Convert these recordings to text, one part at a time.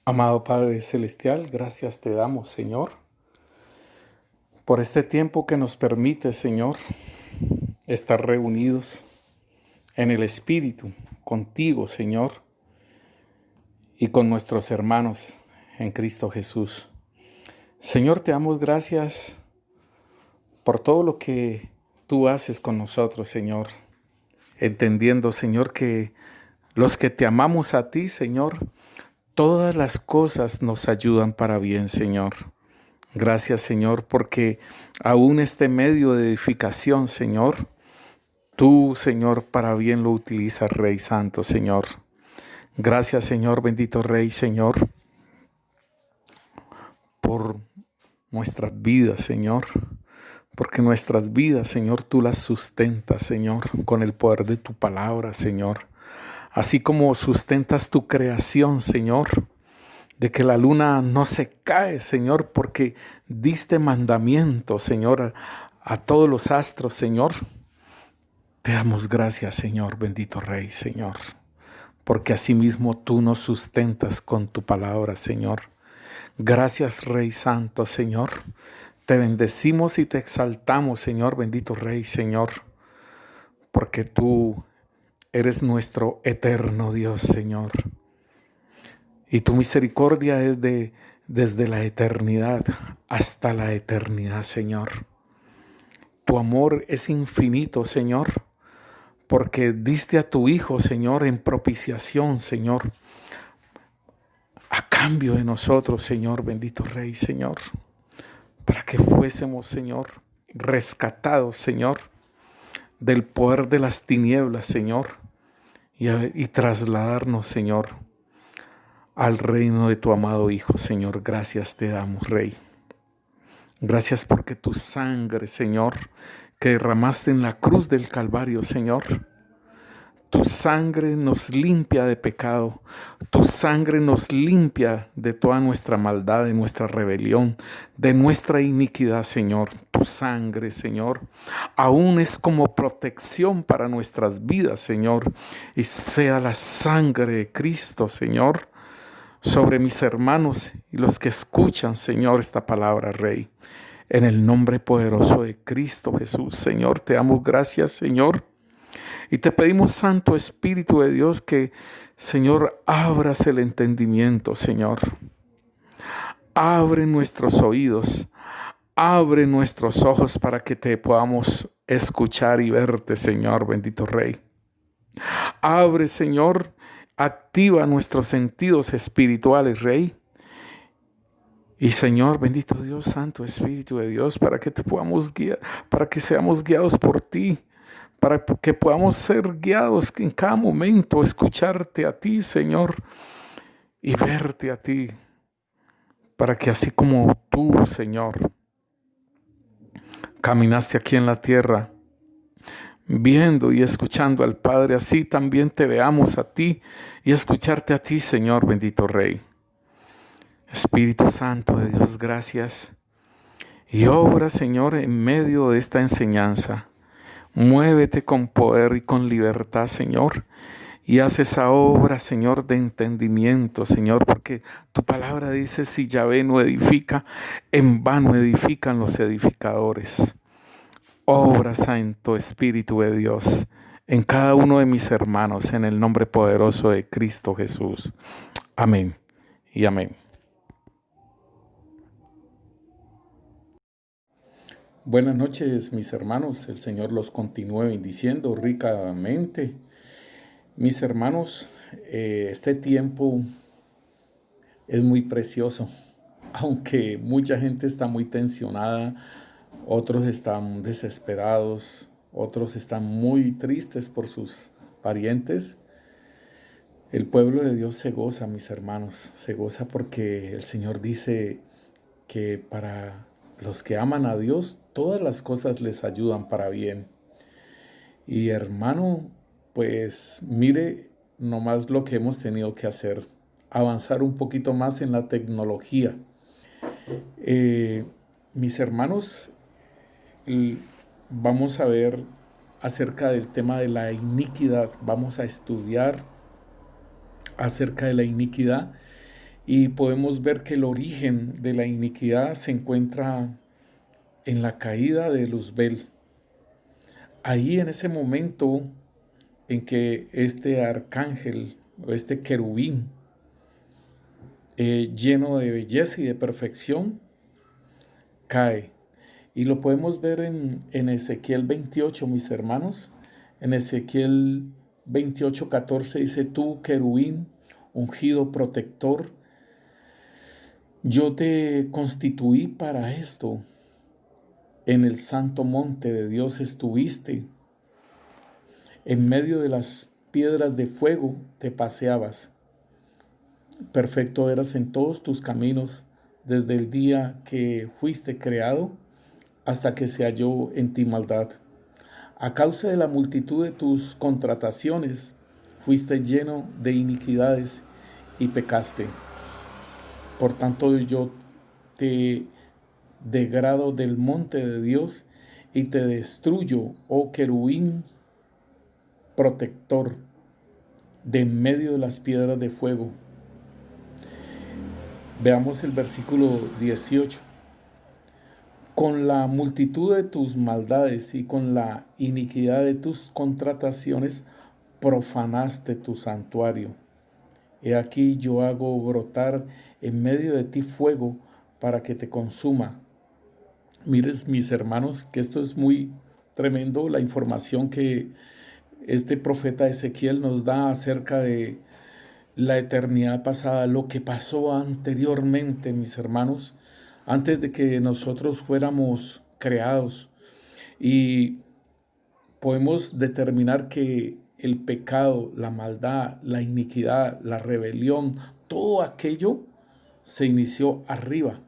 Amado Padre Celestial, gracias te damos, Señor, por este tiempo que nos permite, Señor, estar reunidos en el Espíritu, contigo, Señor, y con nuestros hermanos en Cristo Jesús. Señor, te damos gracias por todo lo que tú haces con nosotros, Señor, entendiendo, Señor, que los que te amamos a ti, Señor, todas las cosas nos ayudan para bien, Señor. Gracias, Señor, porque aún este medio de edificación, Señor, tú, Señor, para bien lo utilizas, Rey Santo, Señor. Gracias, Señor, bendito Rey, Señor, por nuestras vidas, Señor, porque nuestras vidas, Señor, tú las sustentas, Señor, con el poder de tu palabra, Señor. Así como sustentas tu creación, Señor, de que la luna no se cae, Señor, porque diste mandamiento, Señor, a todos los astros, Señor. Te damos gracias, Señor, bendito Rey, Señor, porque asimismo tú nos sustentas con tu palabra, Señor. Gracias, Rey Santo, Señor. Te bendecimos y te exaltamos, Señor, bendito Rey, Señor, porque tú eres nuestro eterno Dios, Señor. Y tu misericordia es desde la eternidad hasta la eternidad, Señor. Tu amor es infinito, Señor, porque diste a tu Hijo, Señor, en propiciación, Señor, a cambio de nosotros, Señor, bendito Rey, Señor, para que fuésemos, Señor, rescatados, Señor, del poder de las tinieblas, Señor, y trasladarnos, Señor, al reino de tu amado Hijo, Señor. Gracias te damos, Rey. Gracias porque tu sangre, Señor, que derramaste en la cruz del Calvario, Señor, tu sangre nos limpia de pecado. Tu sangre nos limpia de toda nuestra maldad, de nuestra rebelión, de nuestra iniquidad, Señor. Tu sangre, Señor, aún es como protección para nuestras vidas, Señor. Y sea la sangre de Cristo, Señor, sobre mis hermanos y los que escuchan, Señor, esta palabra, Rey. En el nombre poderoso de Cristo Jesús, Señor, te damos gracias, Señor. Y te pedimos, Santo Espíritu de Dios, que, Señor, abras el entendimiento, Señor. Abre nuestros oídos, abre nuestros ojos para que te podamos escuchar y verte, Señor, bendito Rey. Abre, Señor, activa nuestros sentidos espirituales, Rey. Y Señor, bendito Dios, Santo Espíritu de Dios, para que te podamos guiar, para que seamos guiados por ti, para que podamos ser guiados en cada momento, escucharte a ti, Señor, y verte a ti, para que así como tú, Señor, caminaste aquí en la tierra, viendo y escuchando al Padre, así también te veamos a ti y escucharte a ti, Señor, bendito Rey. Espíritu Santo de Dios, gracias. Y obra, Señor, en medio de esta enseñanza. Muévete con poder y con libertad, Señor, y haz esa obra, Señor, de entendimiento, Señor, porque tu palabra dice, si Yahvé no edifica, en vano edifican los edificadores. Obra, Santo Espíritu de Dios, en cada uno de mis hermanos, en el nombre poderoso de Cristo Jesús. Amén y amén. Buenas noches, mis hermanos. El Señor los continúe bendiciendo ricamente. Mis hermanos, este tiempo es muy precioso, aunque mucha gente está muy tensionada, otros están desesperados, otros están muy tristes por sus parientes. El pueblo de Dios se goza, mis hermanos, se goza porque el Señor dice que para los que aman a Dios, todas las cosas les ayudan para bien. Y hermano, pues mire nomás lo que hemos tenido que hacer, avanzar un poquito más en la tecnología. Mis hermanos, vamos a ver acerca del tema de la iniquidad, vamos a estudiar acerca de la iniquidad Y podemos ver que el origen de la iniquidad se encuentra en la caída de Luzbel. Ahí en ese momento en que este arcángel o este querubín lleno de belleza y de perfección cae. Y lo podemos ver en Ezequiel 28, mis hermanos. En Ezequiel 28:14 dice: tú, querubín, ungido protector, yo te constituí para esto. En el santo monte de Dios estuviste. En medio de las piedras de fuego te paseabas. Perfecto eras en todos tus caminos, desde el día que fuiste creado hasta que se halló en ti maldad. A causa de la multitud de tus contrataciones, fuiste lleno de iniquidades y pecaste. Por tanto, yo te degrado del monte de Dios y te destruyo, oh querubín protector, de en medio de las piedras de fuego. Veamos el versículo 18. Con la multitud de tus maldades y con la iniquidad de tus contrataciones, profanaste tu santuario. He aquí yo hago brotar en medio de ti fuego para que te consuma. Mires, mis hermanos, que esto es muy tremendo, la información que este profeta Ezequiel nos da acerca de la eternidad pasada, lo que pasó anteriormente, mis hermanos, antes de que nosotros fuéramos creados. Y podemos determinar que el pecado, la maldad, la iniquidad, la rebelión, todo aquello se inició arriba,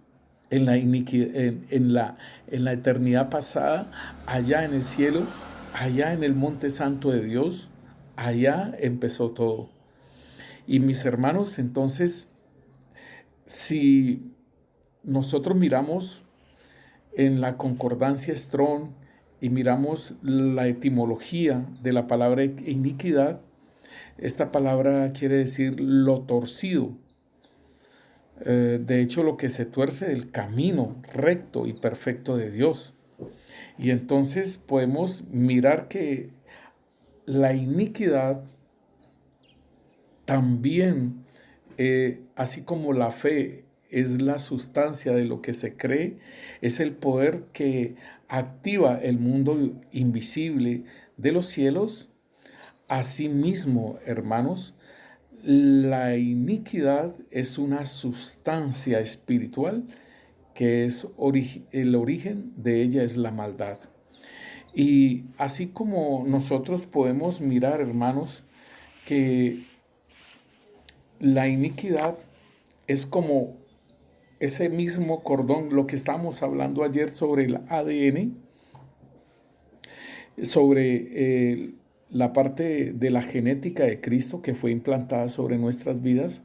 en la, en la eternidad pasada, allá en el cielo, allá en el monte santo de Dios, allá empezó todo. Y mis hermanos, entonces, si nosotros miramos en la concordancia Strong y miramos la etimología de la palabra iniquidad, esta palabra quiere decir lo torcido. De hecho, lo que se tuerce del camino recto y perfecto de Dios. Y entonces podemos mirar que la iniquidad también, así como la fe es la sustancia de lo que se cree, es el poder que activa el mundo invisible de los cielos. Asimismo, hermanos, la iniquidad es una sustancia espiritual que es el origen de ella es la maldad. Y así como nosotros podemos mirar, hermanos, que la iniquidad es como ese mismo cordón, lo que estábamos hablando ayer sobre el ADN, sobre la parte de la genética de Cristo que fue implantada sobre nuestras vidas.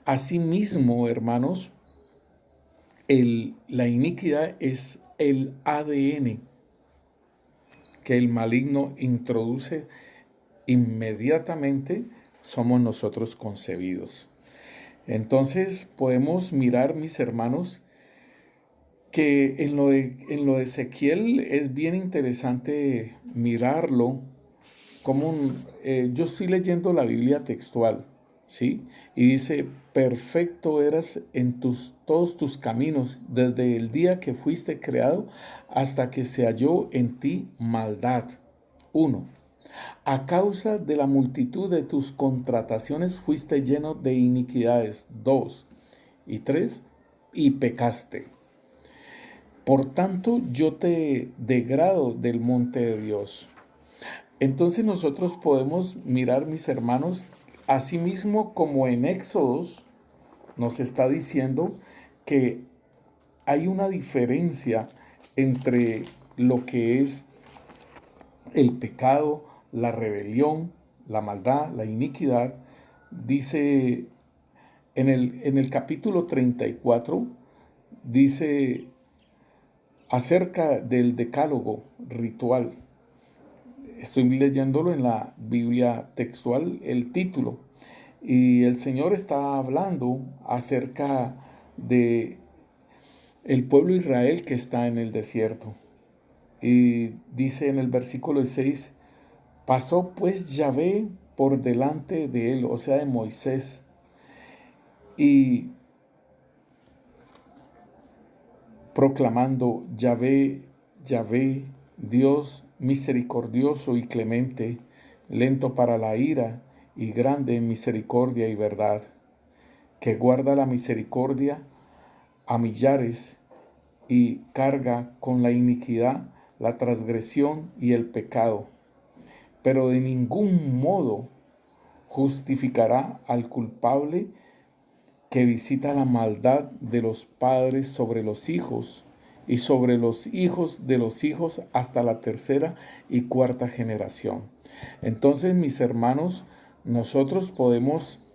Asimismo, hermanos, la iniquidad es el ADN que el maligno introduce inmediatamente, somos nosotros concebidos. Entonces podemos mirar, mis hermanos, que en lo de Ezequiel es bien interesante mirarlo, como yo estoy leyendo la Biblia textual, ¿sí? Y dice: perfecto eras en todos tus caminos, desde el día que fuiste creado hasta que se halló en ti maldad. 1. A causa de la multitud de tus contrataciones fuiste lleno de iniquidades. 2. Y 3. Y pecaste. Por tanto, yo te degrado del monte de Dios. Entonces nosotros podemos mirar, mis hermanos, asimismo como en Éxodos nos está diciendo que hay una diferencia entre lo que es el pecado, la rebelión, la maldad, la iniquidad. Dice en el capítulo 34, dice acerca del decálogo ritual. Estoy leyéndolo en la Biblia textual, el título. Y el Señor está hablando acerca de el pueblo Israel que está en el desierto. Y dice en el versículo 6, pasó pues Yahvé por delante de él, o sea, de Moisés, y proclamando: Yahvé, Yahvé, Dios misericordioso y clemente, lento para la ira y grande en misericordia y verdad, que guarda la misericordia a millares y carga con la iniquidad, la transgresión y el pecado, pero de ningún modo justificará al culpable, que visita la maldad de los padres sobre los hijos y sobre los hijos de los hijos hasta la tercera y cuarta generación. Entonces, mis hermanos, nosotros podemos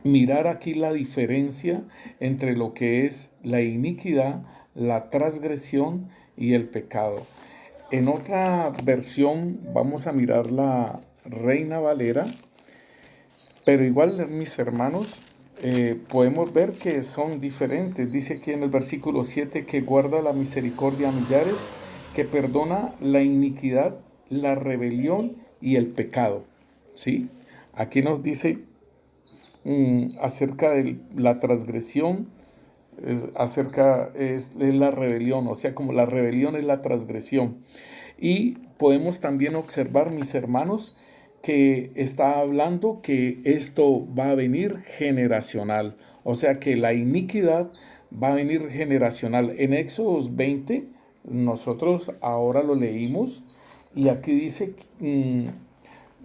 mirar aquí la diferencia entre lo que es la iniquidad, la transgresión y el pecado. En otra versión vamos a mirar la Reina Valera, pero igual, mis hermanos, podemos ver que son diferentes. Dice aquí en el versículo 7 que guarda la misericordia a millares, que perdona la iniquidad, la rebelión y el pecado. ¿Sí? Aquí nos dice acerca de la transgresión, es la rebelión, o sea, como la rebelión es la transgresión. Y podemos también observar, mis hermanos, que está hablando que esto va a venir generacional, o sea que la iniquidad va a venir generacional. En Éxodos 20, nosotros ahora lo leímos, y aquí dice,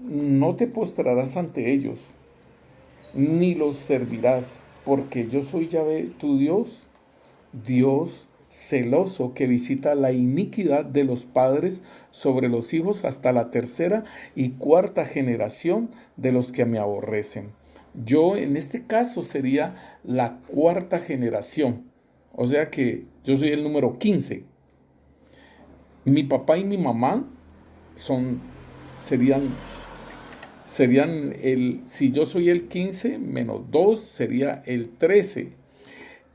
no te postrarás ante ellos, ni los servirás, porque yo soy Yahvé tu Dios, Dios celoso, que visita la iniquidad de los padres sobre los hijos hasta la tercera y cuarta generación de los que me aborrecen. Yo en este caso sería la cuarta generación, o sea que yo soy el número 15. Mi papá y mi mamá son, serían si yo soy el 15 menos 2 sería el 13.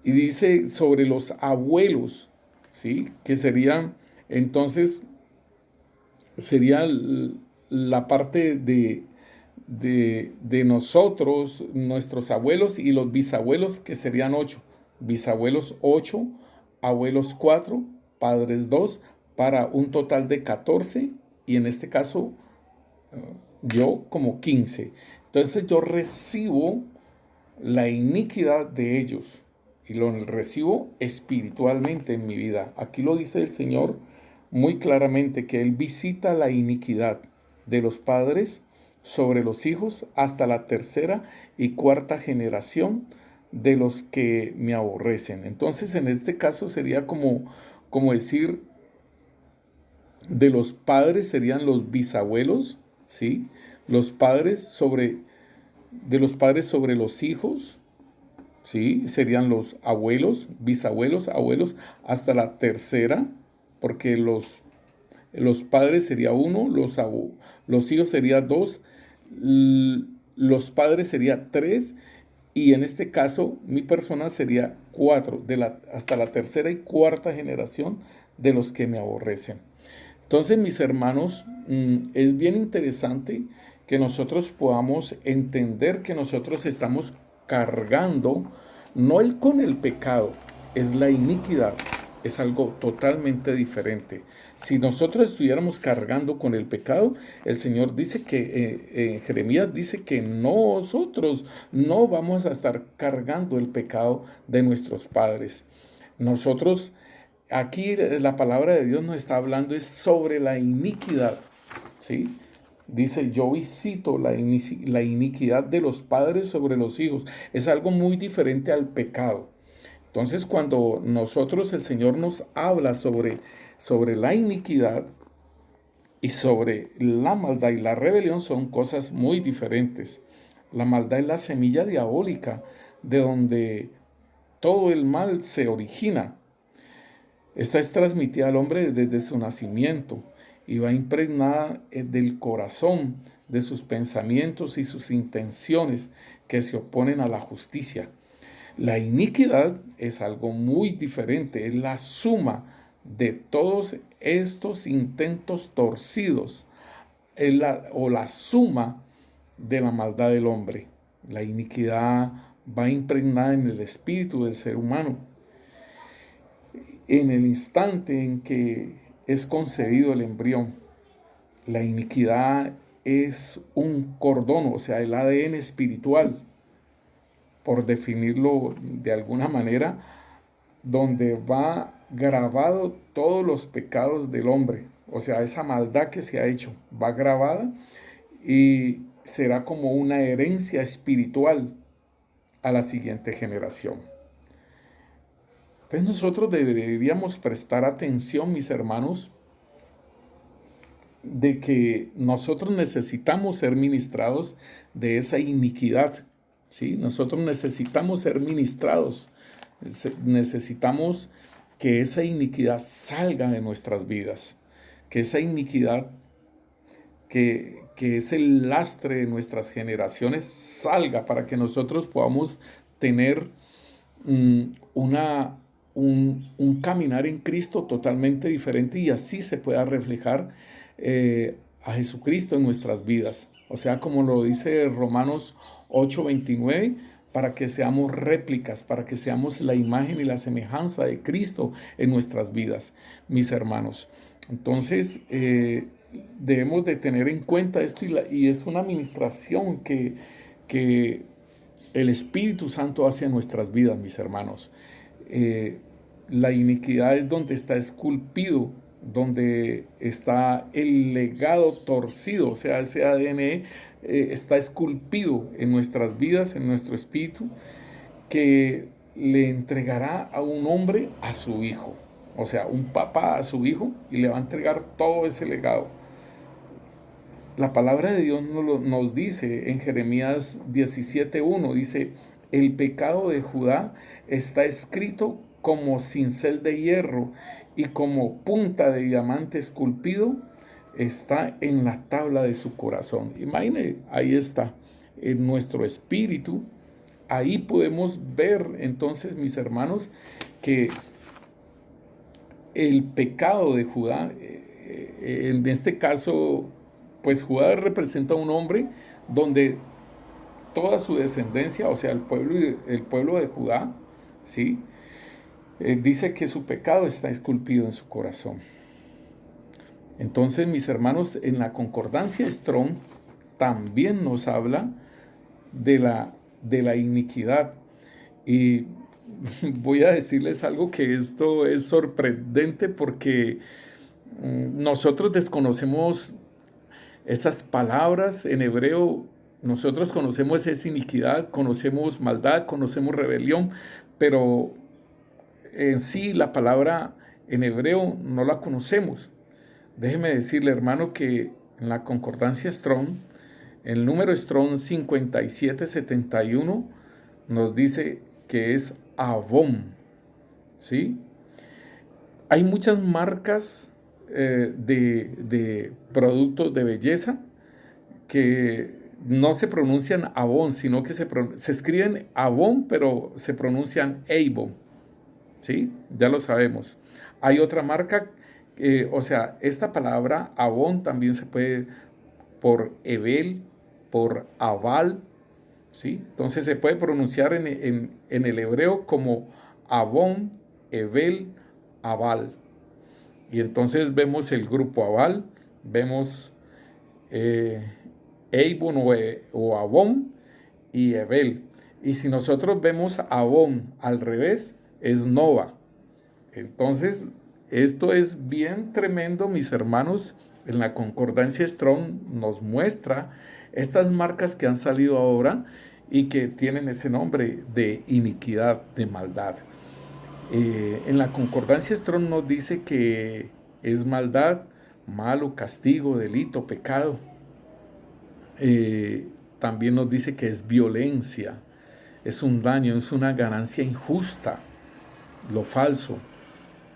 Y dice sobre los abuelos, ¿sí? Que serían, entonces, sería la parte de nosotros, nuestros abuelos y los bisabuelos, que serían 8. Bisabuelos 8, abuelos 4, padres 2, para un total de 14, y en este caso yo como 15. Entonces yo recibo la iniquidad de ellos y lo recibo espiritualmente en mi vida. Aquí lo dice el Señor muy claramente, que Él visita la iniquidad de los padres sobre los hijos hasta la tercera y cuarta generación de los que me aborrecen. Entonces en este caso sería como decir, de los padres serían los bisabuelos, ¿sí? Los padres de los padres sobre los hijos, ¿sí? Serían los abuelos, bisabuelos, abuelos, hasta la tercera, porque los padres sería uno, los hijos sería dos, los padres sería tres, y en este caso mi persona sería cuatro, hasta la tercera y cuarta generación de los que me aborrecen. Entonces, mis hermanos, es bien interesante que nosotros podamos entender que nosotros estamos cargando, no con el pecado, es la iniquidad, es algo totalmente diferente. Si nosotros estuviéramos cargando con el pecado, el Señor dice que, Jeremías dice que nosotros no vamos a estar cargando el pecado de nuestros padres. Nosotros, aquí la palabra de Dios nos está hablando es sobre la iniquidad, ¿sí? Dice, yo visito la iniquidad de los padres sobre los hijos. Es algo muy diferente al pecado. Entonces, cuando nosotros, el Señor nos habla sobre la iniquidad y sobre la maldad y la rebelión, son cosas muy diferentes. La maldad es la semilla diabólica de donde todo el mal se origina. Esta es transmitida al hombre desde su nacimiento y va impregnada del corazón de sus pensamientos y sus intenciones que se oponen a la justicia. La iniquidad es algo muy diferente, es la suma de todos estos intentos torcidos, o la suma de la maldad del hombre. La iniquidad va impregnada en el espíritu del ser humano. En el instante en que es concebido el embrión, la iniquidad es un cordón, o sea, el ADN espiritual, por definirlo de alguna manera, donde va grabado todos los pecados del hombre. O sea, esa maldad que se ha hecho va grabada y será como una herencia espiritual a la siguiente generación. Entonces nosotros deberíamos prestar atención, mis hermanos, de que nosotros necesitamos ser ministrados de esa iniquidad, ¿sí? Nosotros necesitamos ser ministrados, necesitamos que esa iniquidad salga de nuestras vidas, que esa iniquidad que es el lastre de nuestras generaciones salga para que nosotros podamos tener un caminar en Cristo totalmente diferente y así se pueda reflejar a Jesucristo en nuestras vidas. O sea, como lo dice Romanos 8:29, para que seamos réplicas, para que seamos la imagen y la semejanza de Cristo en nuestras vidas, mis hermanos. Entonces, debemos de tener en cuenta esto y es una administración que el Espíritu Santo hace en nuestras vidas, mis hermanos. La iniquidad es donde está esculpido, donde está el legado torcido, o sea, ese ADN está esculpido en nuestras vidas, en nuestro espíritu, que le entregará a un hombre a su hijo, o sea, un papá a su hijo, y le va a entregar todo ese legado. La palabra de Dios nos dice en Jeremías 17:1, dice, el pecado de Judá está escrito como cincel de hierro y como punta de diamante esculpido está en la tabla de su corazón. Imagine, ahí está, en nuestro espíritu. Ahí podemos ver entonces, mis hermanos, que el pecado de Judá, en este caso, pues Judá representa un hombre donde toda su descendencia, o sea, el pueblo de Judá, ¿sí? Dice que su pecado está esculpido en su corazón. Entonces, mis hermanos, en la concordancia Strong también nos habla de la iniquidad. Y voy a decirles algo que esto es sorprendente porque nosotros desconocemos esas palabras en hebreo. Nosotros conocemos esa iniquidad, conocemos maldad, conocemos rebelión, pero en sí la palabra en hebreo no la conocemos. Déjeme decirle, hermano, que en la concordancia Strong, el número Strong 5771 nos dice que es Avon, ¿sí? Hay muchas marcas de productos de belleza que no se pronuncian Avon, sino que se escriben Avon, pero se pronuncian Avon, ¿sí? Ya lo sabemos. Hay otra marca, o sea, esta palabra Avon también se puede por Evel, por Aval, ¿sí? Entonces se puede pronunciar en el hebreo como Avon, Evel, Aval. Y entonces vemos el grupo Aval, vemos Eibon o Avon y Evel. Y si nosotros vemos Avon al revés, es Nova. Entonces, esto es bien tremendo, mis hermanos. En la concordancia Strong nos muestra estas marcas que han salido ahora y que tienen ese nombre de iniquidad, de maldad. En la concordancia Strong nos dice que es maldad, malo, castigo, delito, pecado. También nos dice que es violencia, es un daño, es una ganancia injusta, lo falso,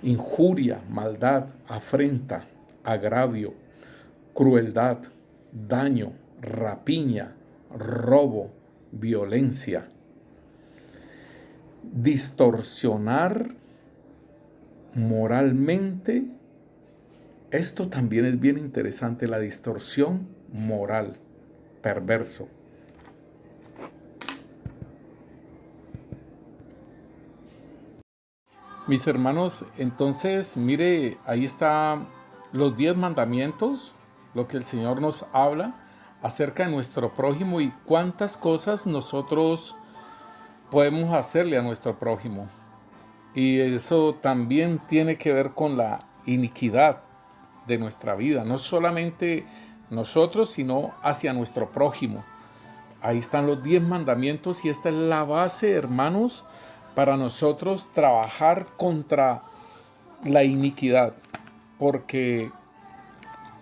injuria, maldad, afrenta, agravio, crueldad, daño, rapiña, robo, violencia. Distorsionar moralmente. Esto también es bien interesante, la distorsión moral, perverso. Mis hermanos, entonces, mire, ahí está los 10 mandamientos, lo que el Señor nos habla acerca de nuestro prójimo y cuántas cosas nosotros podemos hacerle a nuestro prójimo. Y eso también tiene que ver con la iniquidad de nuestra vida, no solamente nosotros, sino hacia nuestro prójimo. Ahí están los 10 mandamientos y esta es la base, hermanos, para nosotros trabajar contra la iniquidad, porque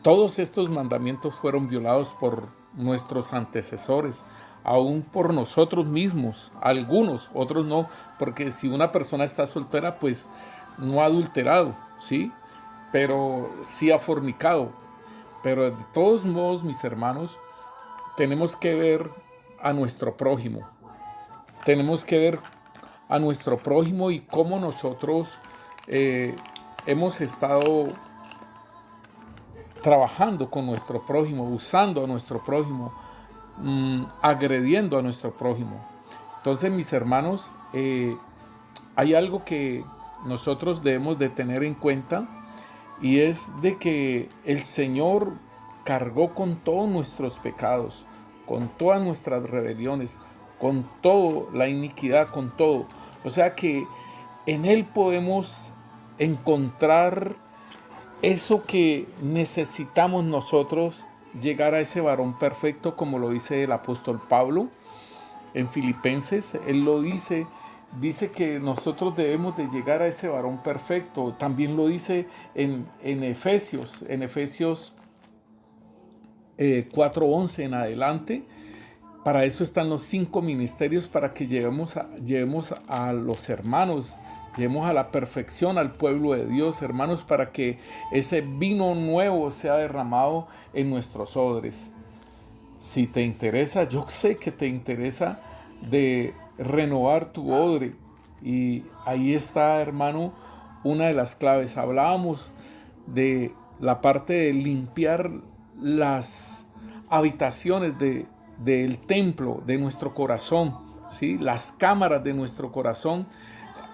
todos estos mandamientos fueron violados por nuestros antecesores, aún por nosotros mismos, algunos, otros no, porque si una persona está soltera, pues no ha adulterado, ¿sí? Pero sí ha fornicado. Pero de todos modos, mis hermanos, tenemos que ver a nuestro prójimo. Tenemos que ver a nuestro prójimo y cómo nosotros hemos estado trabajando con nuestro prójimo, usando a nuestro prójimo, agrediendo a nuestro prójimo. Entonces, mis hermanos, hay algo que nosotros debemos de tener en cuenta y es de que el Señor cargó con todos nuestros pecados, con todas nuestras rebeliones, con toda la iniquidad, con todo. O sea que en Él podemos encontrar eso que necesitamos nosotros, llegar a ese varón perfecto, como lo dice el apóstol Pablo en Filipenses. Él lo dice que nosotros debemos de llegar a ese varón perfecto. También lo dice en Efesios 4:11 en adelante. Para eso están los 5 ministerios, para que llevemos a los hermanos, llevemos a la perfección al pueblo de Dios, hermanos, para que ese vino nuevo sea derramado en nuestros odres. Si te interesa, yo sé que te interesa de renovar tu odre. Y ahí está, hermano, una de las claves. Hablábamos de la parte de limpiar las habitaciones del templo, de nuestro corazón, ¿sí? Las cámaras de nuestro corazón.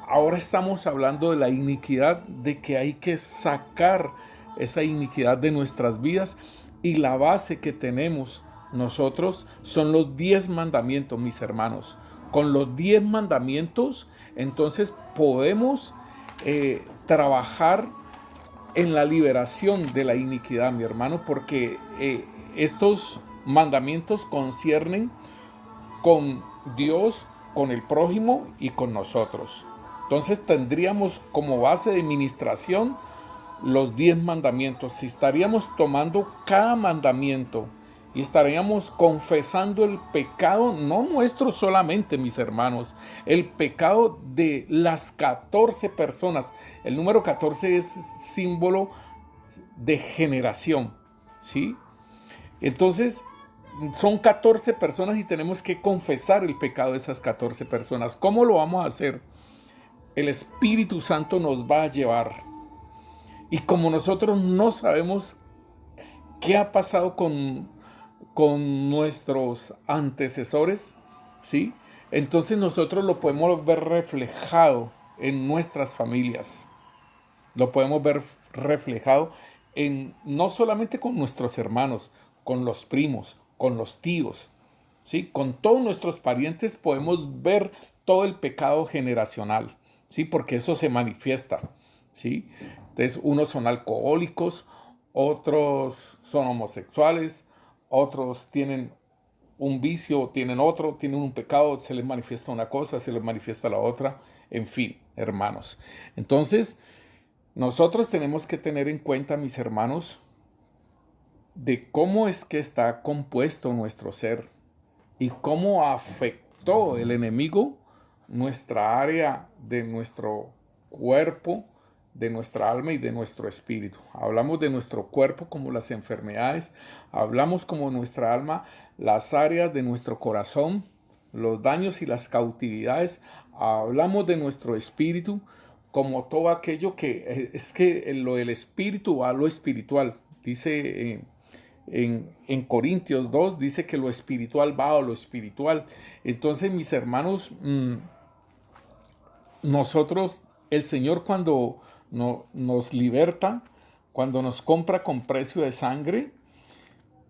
Ahora estamos hablando de la iniquidad, de que hay que sacar esa iniquidad de nuestras vidas, y la base que tenemos nosotros son los 10 mandamientos, mis hermanos. Con los 10 mandamientos, entonces podemos trabajar en la liberación de la iniquidad, mi hermano, porque estos mandamientos conciernen con Dios, con el prójimo y con nosotros. Entonces tendríamos como base de ministración los 10 mandamientos. Si estaríamos tomando cada mandamiento y estaríamos confesando el pecado, no nuestro solamente, mis hermanos, el pecado de las 14 personas. El número 14 es símbolo de generación, ¿sí? Entonces, son 14 personas y tenemos que confesar el pecado de esas 14 personas. ¿Cómo lo vamos a hacer? El Espíritu Santo nos va a llevar. Y como nosotros no sabemos qué ha pasado con nuestros antecesores, ¿sí? Entonces nosotros lo podemos ver reflejado en nuestras familias. Lo podemos ver reflejado no solamente con nuestros hermanos, con los primos, con los tíos, ¿sí? Con todos nuestros parientes podemos ver todo el pecado generacional, ¿sí? Porque eso se manifiesta, ¿sí? Entonces, unos son alcohólicos, otros son homosexuales, otros tienen un vicio, tienen otro, tienen un pecado, se les manifiesta una cosa, se les manifiesta la otra, en fin, hermanos. Entonces, nosotros tenemos que tener en cuenta, mis hermanos, de cómo es que está compuesto nuestro ser y cómo afectó el enemigo nuestra área de nuestro cuerpo, de nuestra alma y de nuestro espíritu. Hablamos de nuestro cuerpo como las enfermedades, hablamos como nuestra alma, las áreas de nuestro corazón, los daños y las cautividades. Hablamos de nuestro espíritu como todo aquello que es que lo del espíritu va a lo espiritual. Dice en Corintios 2, dice que lo espiritual va a lo espiritual. Entonces, mis hermanos, nosotros, el Señor cuando nos liberta, cuando nos compra con precio de sangre,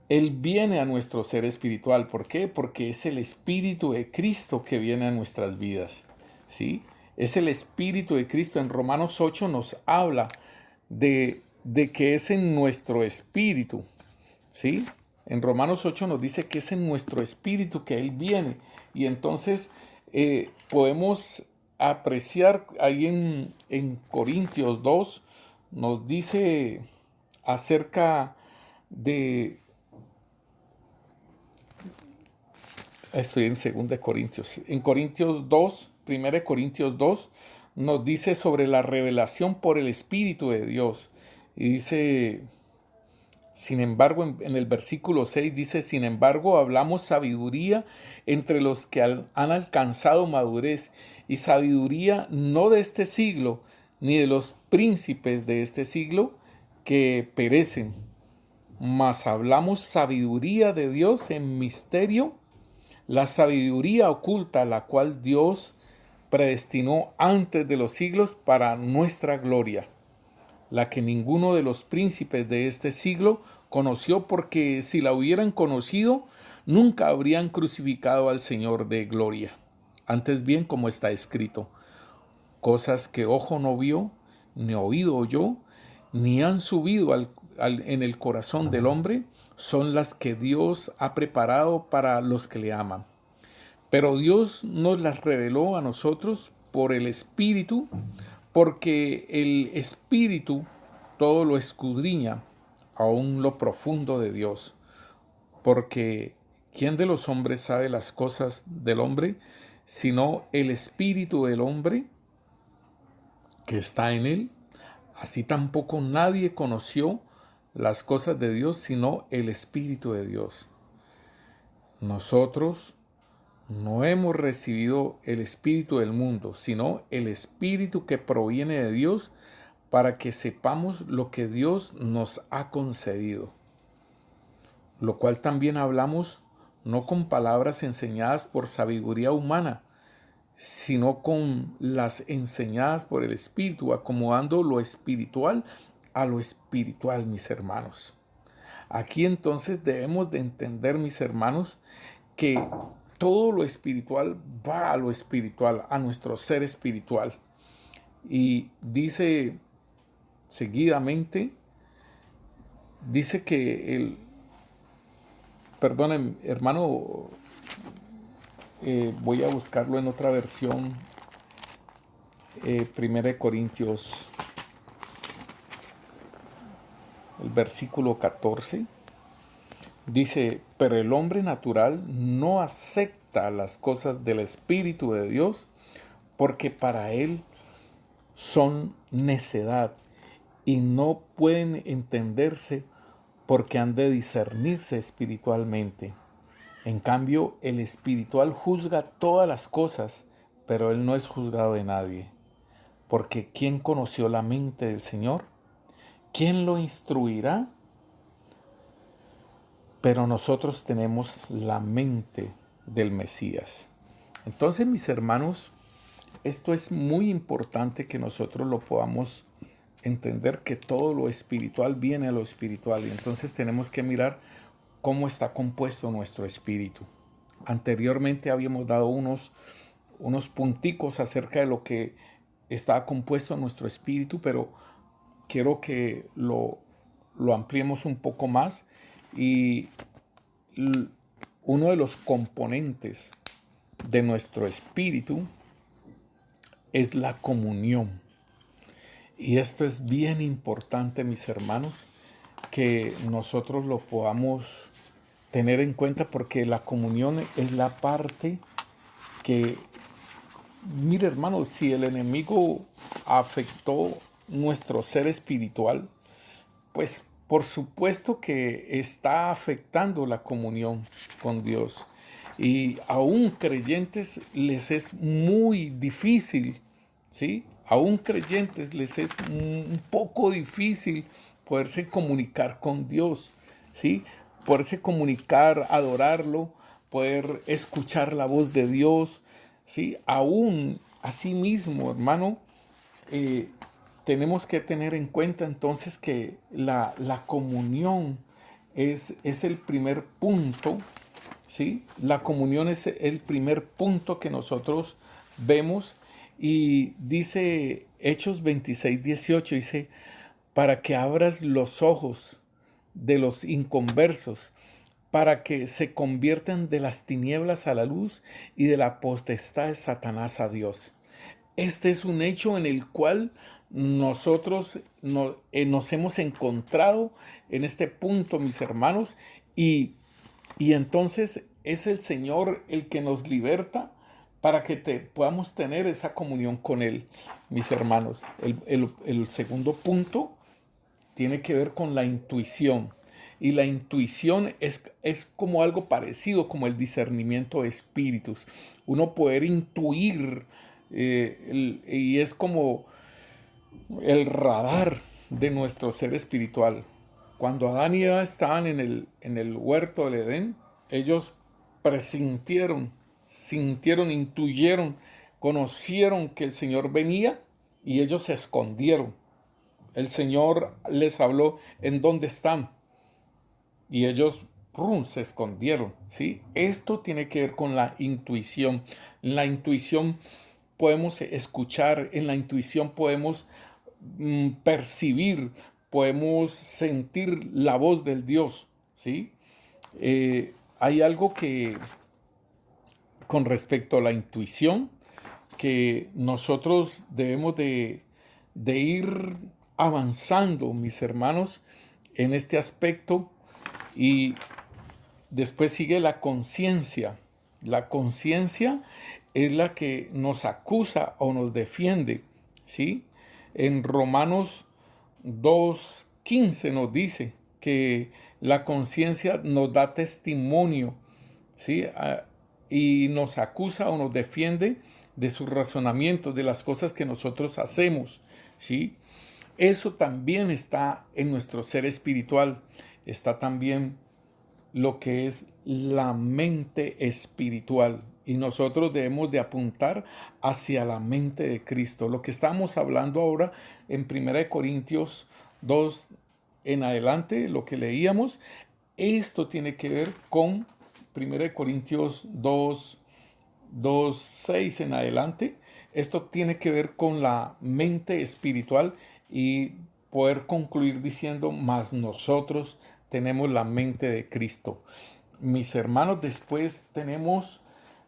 Él viene a nuestro ser espiritual. ¿Por qué? Porque es el Espíritu de Cristo que viene a nuestras vidas, ¿sí? Es el Espíritu de Cristo. En Romanos 8 nos habla de que es en nuestro espíritu, ¿sí? En Romanos 8 nos dice que es en nuestro espíritu que Él viene. Y entonces podemos apreciar ahí en Corintios 2, nos dice acerca de... Estoy en 2 Corintios. En Corintios 2, 1 Corintios 2, nos dice sobre la revelación por el Espíritu de Dios. Y dice, sin embargo, en el versículo 6 dice, sin embargo, hablamos sabiduría entre los que han alcanzado madurez, y sabiduría no de este siglo, ni de los príncipes de este siglo que perecen, mas hablamos sabiduría de Dios en misterio, la sabiduría oculta, la cual Dios predestinó antes de los siglos para nuestra gloria, la que ninguno de los príncipes de este siglo conoció, porque si la hubieran conocido, nunca habrían crucificado al Señor de gloria. Antes bien, como está escrito, cosas que ojo no vio, ni oído oyó, ni han subido en el corazón del hombre, son las que Dios ha preparado para los que le aman. Pero Dios nos las reveló a nosotros por el Espíritu, porque el Espíritu todo lo escudriña, aún lo profundo de Dios. Porque ¿quién de los hombres sabe las cosas del hombre, sino el Espíritu del hombre que está en él? Así tampoco nadie conoció las cosas de Dios, sino el Espíritu de Dios. Nosotros no hemos recibido el espíritu del mundo, sino el Espíritu que proviene de Dios, para que sepamos lo que Dios nos ha concedido. Lo cual también hablamos no con palabras enseñadas por sabiduría humana, sino con las enseñadas por el Espíritu, acomodando lo espiritual a lo espiritual, mis hermanos. Aquí entonces debemos de entender, mis hermanos, que todo lo espiritual va a lo espiritual, a nuestro ser espiritual. Y dice seguidamente, dice que perdonen, hermano, voy a buscarlo en otra versión, 1 Corintios, el versículo 14. Dice, pero el hombre natural no acepta las cosas del Espíritu de Dios, porque para él son necedad y no pueden entenderse, porque han de discernirse espiritualmente. En cambio, el espiritual juzga todas las cosas, pero él no es juzgado de nadie. Porque ¿quién conoció la mente del Señor? ¿Quién lo instruirá? Pero nosotros tenemos la mente del Mesías. Entonces, mis hermanos, esto es muy importante que nosotros lo podamos entender, que todo lo espiritual viene a lo espiritual. Y entonces tenemos que mirar cómo está compuesto nuestro espíritu. Anteriormente habíamos dado unos punticos acerca de lo que está compuesto nuestro espíritu, pero quiero que lo ampliemos un poco más. Y uno de los componentes de nuestro espíritu es la comunión. Y esto es bien importante, mis hermanos, que nosotros lo podamos tener en cuenta, porque la comunión es la parte que, mire hermanos, si el enemigo afectó nuestro ser espiritual, pues por supuesto que está afectando la comunión con Dios. Y aún creyentes les es muy difícil, ¿sí? Aún creyentes les es un poco difícil poderse comunicar con Dios, ¿sí? Poderse comunicar, adorarlo, poder escuchar la voz de Dios, ¿sí? Aún así mismo, hermano, eh, tenemos que tener en cuenta entonces que la comunión es el primer punto, ¿sí? La comunión es el primer punto que nosotros vemos y dice Hechos 26:18, dice, para que abras los ojos de los inconversos, para que se conviertan de las tinieblas a la luz y de la potestad de Satanás a Dios. Este es un hecho en el cual nosotros nos hemos encontrado en este punto, mis hermanos, y entonces es el Señor el que nos liberta para que podamos tener esa comunión con Él, mis hermanos. El segundo punto tiene que ver con la intuición. Y la intuición es como algo parecido, como el discernimiento de espíritus. Uno poder intuir, y es como el radar de nuestro ser espiritual. Cuando Adán y Eva estaban en el huerto del Edén, ellos presintieron, sintieron, intuyeron, conocieron que el Señor venía y ellos se escondieron. El Señor les habló en dónde están y ellos se escondieron, ¿sí? Esto tiene que ver con la intuición. En la intuición podemos escuchar, en la intuición podemos percibir, podemos sentir la voz del Dios, ¿sí? Hay algo que con respecto a la intuición que nosotros debemos de ir avanzando, mis hermanos, en este aspecto. Y después sigue la conciencia. La conciencia es la que nos acusa o nos defiende, ¿sí? En Romanos 2:15 nos dice que la conciencia nos da testimonio, ¿sí? Y nos acusa o nos defiende de sus razonamientos, de las cosas que nosotros hacemos, ¿sí? Eso también está en nuestro ser espiritual. Está también lo que es la mente espiritual. Y nosotros debemos de apuntar hacia la mente de Cristo. Lo que estamos hablando ahora en 1 Corintios 2 en adelante, lo que leíamos, esto tiene que ver con 1 Corintios 2:6 en adelante. Esto tiene que ver con la mente espiritual y poder concluir diciendo, mas nosotros tenemos la mente de Cristo. Mis hermanos, después tenemos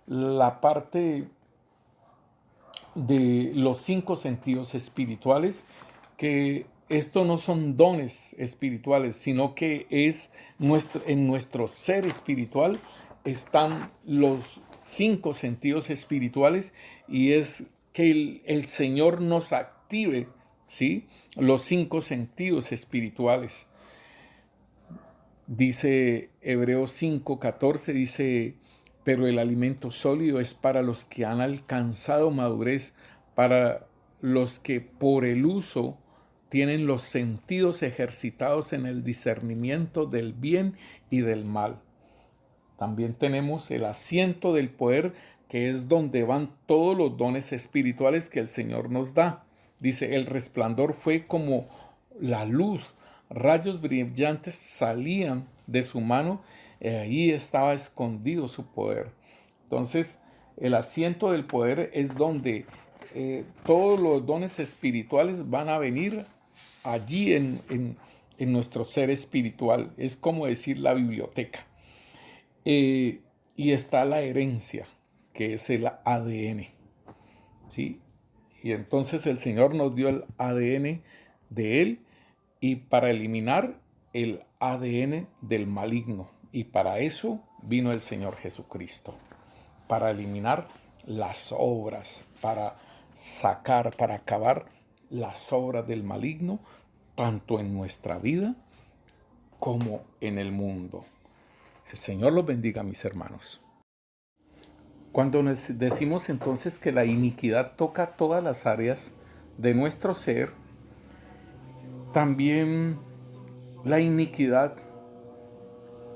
la parte de los 5 sentidos espirituales, que esto no son dones espirituales, sino que es en nuestro ser espiritual están los 5 sentidos espirituales y es que el Señor nos active, ¿sí? Los 5 sentidos espirituales. Dice Hebreos 5:14, dice, pero el alimento sólido es para los que han alcanzado madurez, para los que por el uso tienen los sentidos ejercitados en el discernimiento del bien y del mal. También tenemos el asiento del poder, que es donde van todos los dones espirituales que el Señor nos da. Dice, el resplandor fue como la luz, rayos brillantes salían de su mano, y ahí estaba escondido su poder. Entonces, el asiento del poder es donde todos los dones espirituales van a venir allí en nuestro ser espiritual. Es como decir la biblioteca. Y está la herencia, que es el ADN, ¿sí? Y entonces el Señor nos dio el ADN de Él y para eliminar el ADN del maligno. Y para eso vino el Señor Jesucristo, para eliminar las obras, para sacar, para acabar las obras del maligno, tanto en nuestra vida como en el mundo. El Señor los bendiga, mis hermanos. Cuando nos decimos entonces que la iniquidad toca todas las áreas de nuestro ser, también la iniquidad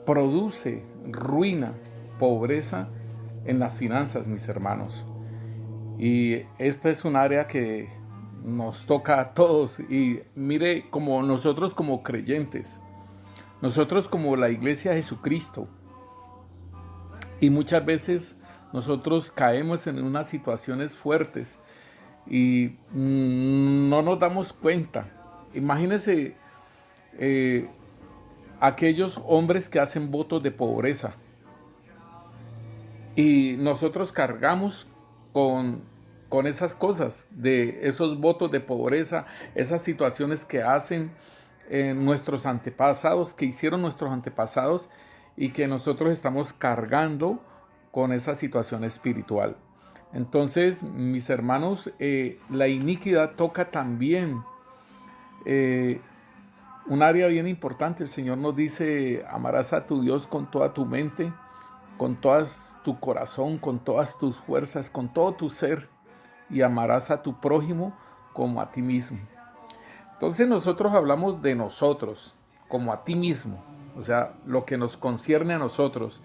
produce ruina, pobreza en las finanzas, mis hermanos. Y esta es un área que nos toca a todos. Y mire, como nosotros como creyentes, nosotros como la Iglesia de Jesucristo, y muchas veces nosotros caemos en unas situaciones fuertes y no nos damos cuenta. Imagínense aquellos hombres que hacen votos de pobreza y nosotros cargamos con esas cosas, de esos votos de pobreza, esas situaciones que hacen nuestros antepasados, que hicieron nuestros antepasados y que nosotros estamos cargando con esa situación espiritual. Entonces, mis hermanos, la iniquidad toca también un área bien importante. El Señor nos dice: amarás a tu Dios con toda tu mente, con todo tu corazón, con todas tus fuerzas, con todo tu ser, y amarás a tu prójimo como a ti mismo. Entonces nosotros hablamos de nosotros, como a ti mismo, o sea, lo que nos concierne a nosotros,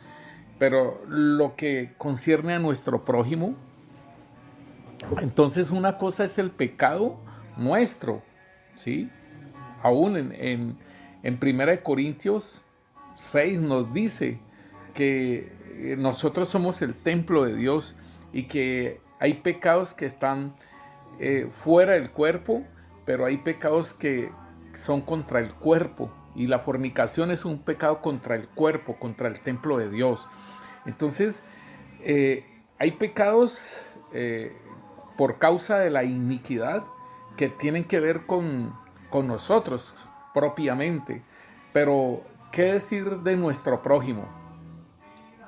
pero lo que concierne a nuestro prójimo. Entonces una cosa es el pecado nuestro, ¿sí? Aún en 1 Corintios 6 nos dice que nosotros somos el templo de Dios y que hay pecados que están fuera del cuerpo, pero hay pecados que son contra el cuerpo, y la fornicación es un pecado contra el cuerpo, contra el templo de Dios. Entonces, hay pecados por causa de la iniquidad que tienen que ver con nosotros propiamente, pero ¿qué decir de nuestro prójimo?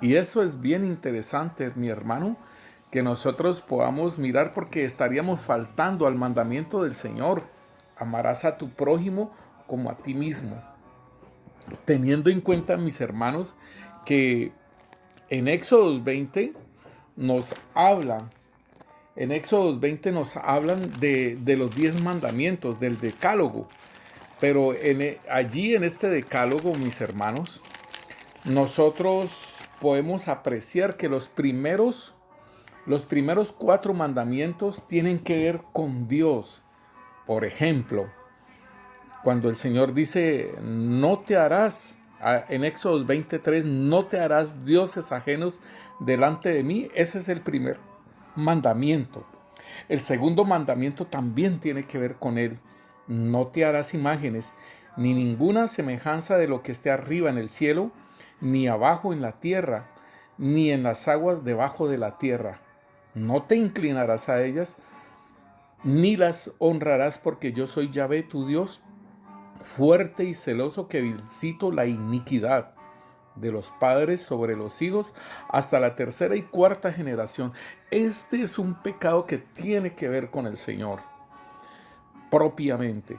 Y eso es bien interesante, mi hermano, que nosotros podamos mirar, porque estaríamos faltando al mandamiento del Señor: amarás a tu prójimo como a ti mismo. Teniendo en cuenta, mis hermanos, que en Éxodo 20 nos hablan, de los 10 mandamientos, del decálogo. Pero allí en este decálogo, mis hermanos, nosotros podemos apreciar que los primeros 4 mandamientos tienen que ver con Dios. Por ejemplo, cuando el Señor dice: no te harás, en Éxodo 23, no te harás dioses ajenos delante de mí. Ese es el primer mandamiento. El segundo mandamiento también tiene que ver con él: no te harás imágenes, ni ninguna semejanza de lo que esté arriba en el cielo, ni abajo en la tierra, ni en las aguas debajo de la tierra. No te inclinarás a ellas, ni las honrarás, porque yo soy Yahvé tu Dios, fuerte y celoso, que visito la iniquidad de los padres sobre los hijos hasta la 3ª y 4ª generación. Este es un pecado que tiene que ver con el Señor propiamente.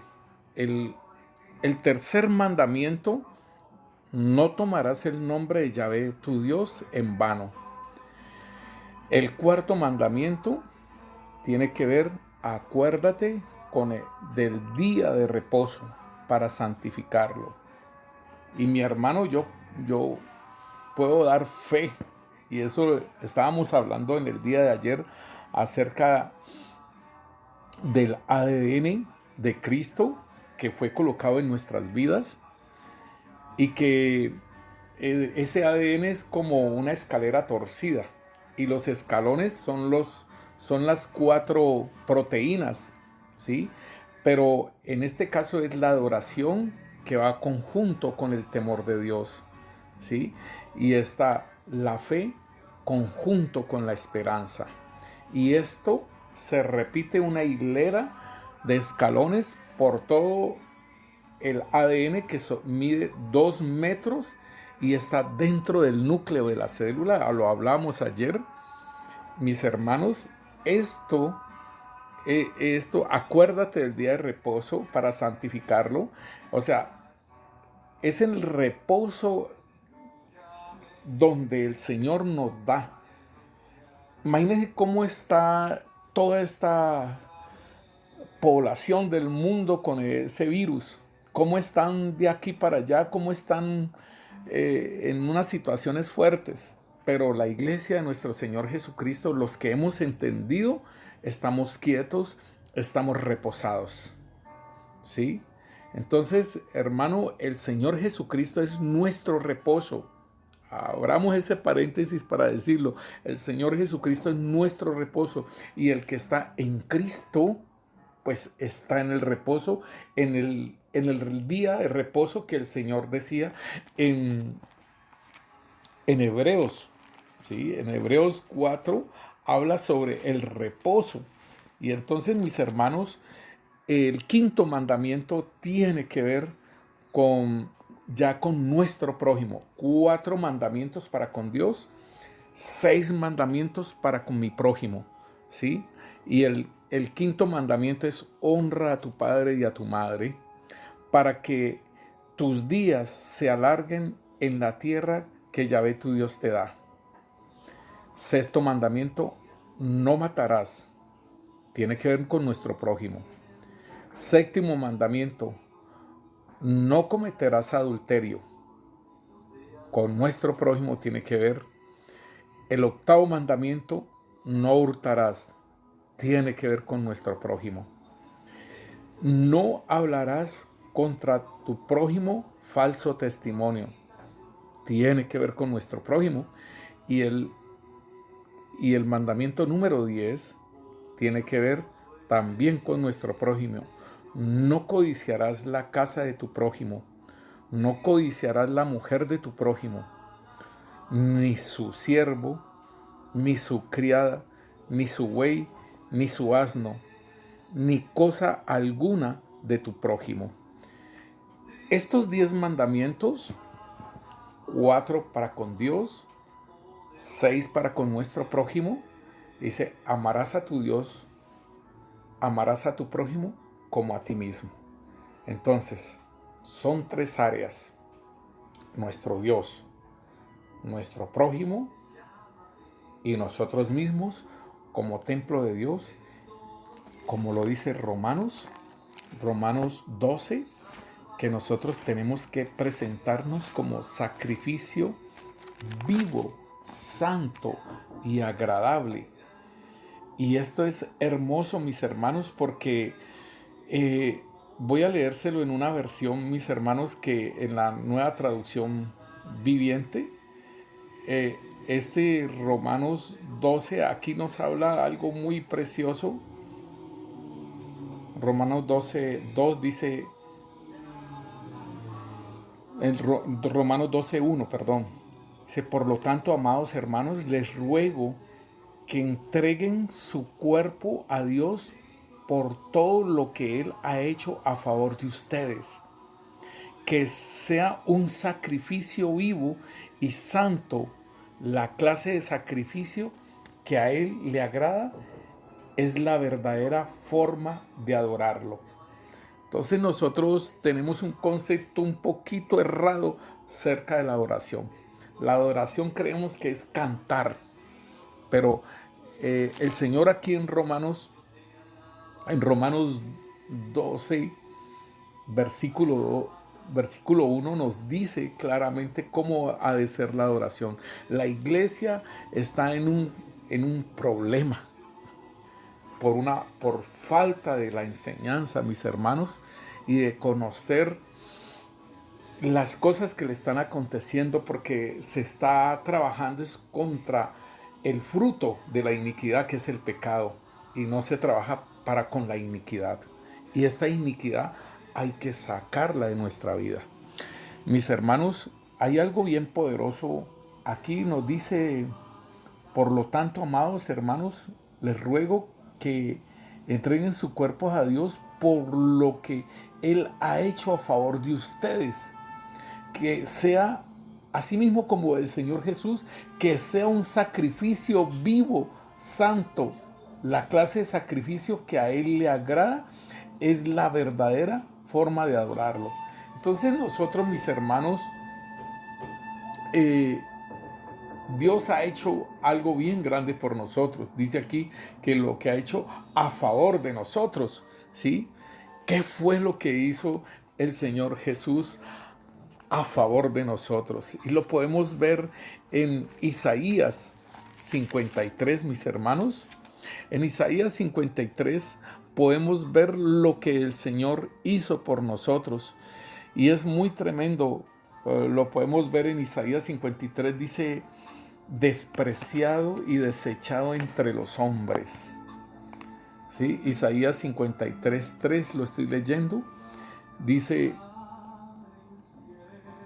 El tercer mandamiento: no tomarás el nombre de Yahvé tu Dios en vano. El 4º mandamiento tiene que ver: acuérdate del día de reposo para santificarlo. Y mi hermano, yo puedo dar fe, y eso estábamos hablando en el día de ayer, acerca del ADN de Cristo que fue colocado en nuestras vidas, y que ese ADN es como una escalera torcida, y los escalones son las 4 proteínas, ¿sí? Pero en este caso es la adoración, que va conjunto con el temor de Dios, ¿sí? Y está la fe conjunto con la esperanza. Y esto se repite una hilera de escalones por todo el ADN, que mide 2 metros y está dentro del núcleo de la célula. Lo hablamos ayer, mis hermanos. Esto esto, acuérdate del día de reposo para santificarlo. O sea, es en el reposo donde el Señor nos da. Imagínense cómo está toda esta población del mundo con ese virus, cómo están de aquí para allá, cómo están en unas situaciones fuertes. Pero la iglesia de nuestro Señor Jesucristo, los que hemos entendido, estamos quietos, estamos reposados. ¿Sí? Entonces, hermano, el Señor Jesucristo es nuestro reposo. Abramos ese paréntesis para decirlo. El Señor Jesucristo es nuestro reposo. Y el que está en Cristo, pues está en el reposo, en el día de reposo que el Señor decía en Hebreos. ¿Sí? En Hebreos 4 habla sobre el reposo. Y entonces, mis hermanos, el quinto mandamiento tiene que ver con ya con nuestro prójimo. 4 mandamientos para con Dios, 6 mandamientos para con mi prójimo, ¿sí? Y el quinto mandamiento es honra a tu padre y a tu madre para que tus días se alarguen en la tierra que Yahvé tu Dios te da. Sexto mandamiento, no matarás. Tiene que ver con nuestro prójimo. Séptimo mandamiento, no cometerás adulterio. Con nuestro prójimo tiene que ver. El octavo mandamiento, no hurtarás. Tiene que ver con nuestro prójimo. No hablarás contra tu prójimo falso testimonio. Tiene que ver con nuestro prójimo. Y el mandamiento número 10 tiene que ver también con nuestro prójimo. No codiciarás la casa de tu prójimo. No codiciarás la mujer de tu prójimo, ni su siervo, ni su criada, ni su buey, ni su asno, ni cosa alguna de tu prójimo. Estos 10 mandamientos, 4 para con Dios, 6 para con nuestro prójimo, dice, amarás a tu Dios, amarás a tu prójimo como a ti mismo. Entonces, son 3 áreas: nuestro Dios, nuestro prójimo y nosotros mismos como templo de Dios, como lo dice Romanos 12, que nosotros tenemos que presentarnos como sacrificio vivo, santo y agradable. Y esto es hermoso, mis hermanos, porque voy a leérselo en una versión, mis hermanos, que en la nueva traducción viviente, este Romanos 12 aquí nos habla algo muy precioso. Romanos 12, 2 dice, Romanos 12, 1, perdón. Dice, por lo tanto, amados hermanos, les ruego que entreguen su cuerpo a Dios por todo lo que Él ha hecho a favor de ustedes. Que sea un sacrificio vivo y santo. La clase de sacrificio que a Él le agrada es la verdadera forma de adorarlo. Entonces nosotros tenemos un concepto un poquito errado cerca de la adoración. La adoración creemos que es cantar, pero el Señor aquí en Romanos 12, versículo 1 nos dice claramente cómo ha de ser la adoración. La iglesia está en un problema por falta de la enseñanza, mis hermanos, y de conocer las cosas que le están aconteciendo, porque se está trabajando es contra el fruto de la iniquidad, que es el pecado, y no se trabaja para con la iniquidad. Y esta iniquidad hay que sacarla de nuestra vida. Mis hermanos, hay algo bien poderoso. Aquí nos dice, por lo tanto, amados hermanos, les ruego que entreguen sus cuerpos a Dios por lo que Él ha hecho a favor de ustedes. Que sea, así mismo como el Señor Jesús, que sea un sacrificio vivo, santo La clase de sacrificio que a Él le agrada es la verdadera forma de adorarlo. Entonces nosotros, mis hermanos, Dios ha hecho algo bien grande por nosotros. Dice aquí que lo que ha hecho a favor de nosotros, ¿sí? ¿Qué fue lo que hizo el Señor Jesús a favor de nosotros? Y lo podemos ver en Isaías 53, mis hermanos. En Isaías 53 podemos ver lo que el Señor hizo por nosotros. Y es muy tremendo. Lo podemos ver en Isaías 53. Dice: despreciado y desechado entre los hombres. ¿Sí? Isaías 53:3, lo estoy leyendo. Dice: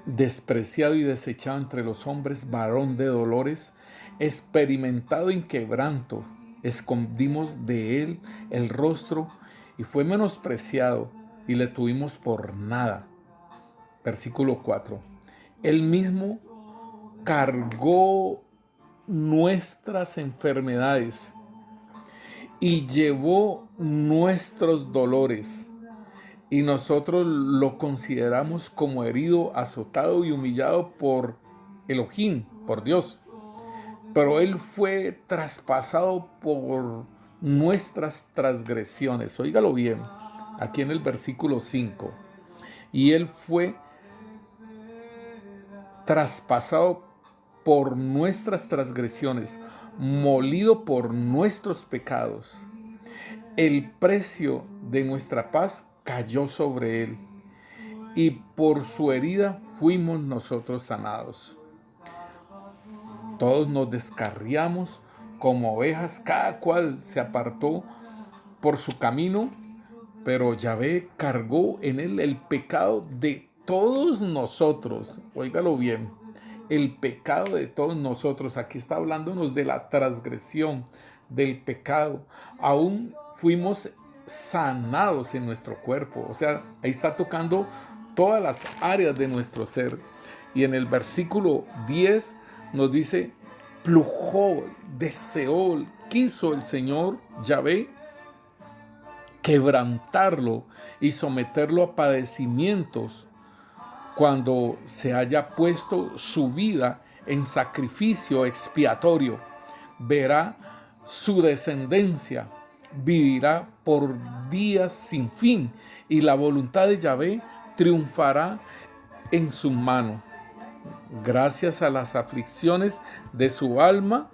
despreciado y desechado entre los hombres, varón de dolores, experimentado en quebranto, escondimos de él el rostro y fue menospreciado y le tuvimos por nada. Versículo 4. Él mismo cargó nuestras enfermedades y llevó nuestros dolores, y nosotros lo consideramos como herido, azotado y humillado por Elohim, por Dios. Pero Él fue traspasado por nuestras transgresiones. Óigalo bien, aquí en el versículo 5. Y Él fue traspasado por nuestras transgresiones, molido por nuestros pecados. El precio de nuestra paz cayó sobre él, y por su herida fuimos nosotros sanados. Todos nos descarriamos como ovejas, cada cual se apartó por su camino, pero Yahvé cargó en él el pecado de todos nosotros. Óigalo bien, el pecado de todos nosotros. Aquí está hablándonos de la transgresión, del pecado. Aún fuimos sanados en nuestro cuerpo. O sea, ahí está tocando todas las áreas de nuestro ser. Y en el versículo 10 nos dice: plujó, deseó, quiso el Señor Yahvé quebrantarlo y someterlo a padecimientos cuando se haya puesto su vida en sacrificio expiatorio. Verá su descendencia, vivirá por días sin fin, y la voluntad de Yahvé triunfará en su mano. Gracias a las aflicciones de su alma,